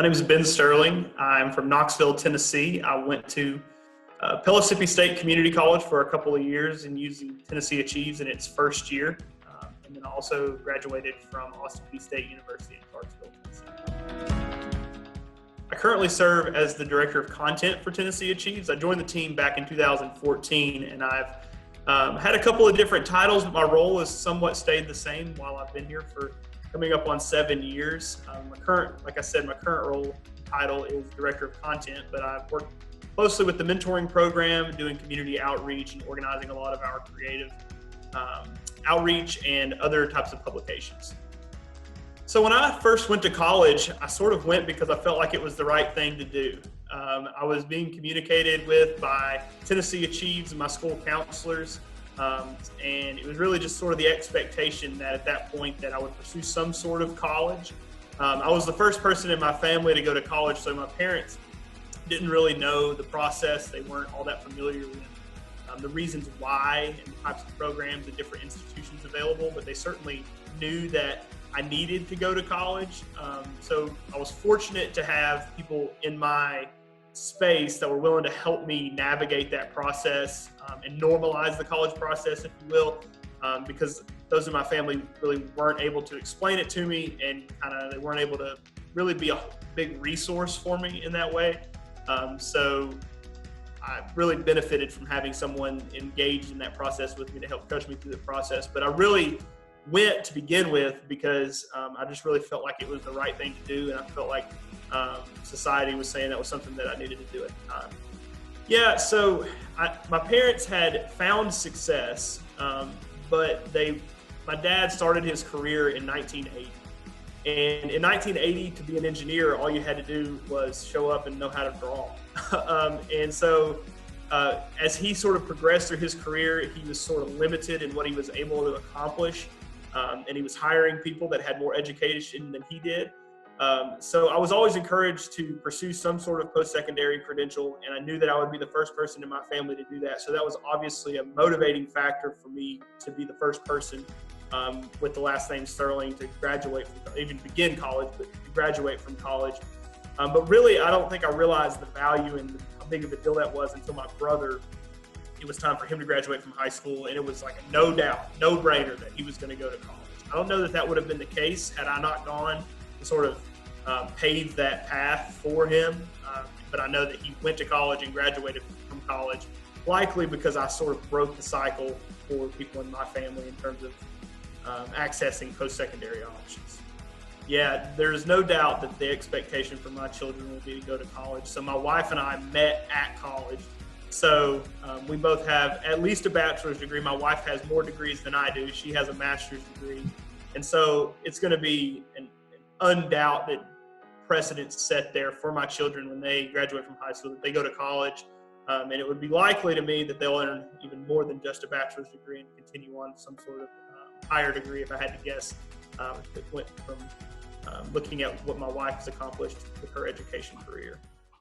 My name is Ben Sterling. I'm from Knoxville, Tennessee. I went to Pellissippi State Community College for a couple of years and using Tennessee Achieves in its first year. And then I also graduated from Austin Peay State University in Clarksville, Tennessee. I currently serve as the Director of Content for Tennessee Achieves. I joined the team back in 2014, and I've had a couple of different titles, but my role has somewhat stayed the same while I've been here for coming up on 7 years. My current role title is Director of Content, but I've worked closely with the mentoring program, doing community outreach and organizing a lot of our creative outreach and other types of publications. So when I first went to college, I sort of went because I felt like it was the right thing to do. I was being communicated with by Tennessee Achieves and my school counselors. And it was really just sort of the expectation that at that point that I would pursue some sort of college. I was the first person in my family to go to college, so my parents didn't really know the process. They weren't all that familiar with the reasons why and the types of programs and different institutions available, but they certainly knew that I needed to go to college. So I was fortunate to have people in my space that were willing to help me navigate that process and normalize the college process, if you will, because those in my family really weren't able to explain it to me, and they weren't able to really be a big resource for me in that way. So I really benefited from having someone engaged in that process with me to help coach me through the process. But I really went to begin with because I just really felt like it was the right thing to do, and I felt like society was saying that was something that I needed to do at the time. Yeah, so my parents had found success, but my dad started his career in 1980. And in 1980, to be an engineer, all you had to do was show up and know how to draw. And so as he sort of progressed through his career, he was sort of limited in what he was able to accomplish. And he was hiring people that had more education than he did. So I was always encouraged to pursue some sort of post-secondary credential, and I knew that I would be the first person in my family to do that. So that was obviously a motivating factor for me to be the first person with the last name Sterling to graduate, even begin college, but to graduate from college. But really, I don't think I realized the value and how big of a deal that was until my brother, it was time for him to graduate from high school, and it was like a no-brainer that he was going to go to college. I don't know that that would have been the case had I not gone to sort of pave that path for him, but I know that he went to college and graduated from college, likely because I sort of broke the cycle for people in my family in terms of accessing post-secondary options. Yeah, there's no doubt that the expectation for my children will be to go to college. So my wife and I met at college. So we both have at least a bachelor's degree. My wife has more degrees than I do. She has a master's degree. And so it's going to be an undoubted precedent set there for my children when they graduate from high school, that they go to college. And it would be likely to me that they'll earn even more than just a bachelor's degree and continue on some sort of higher degree, if I had to guess. It went from looking at what my wife has accomplished with her education career.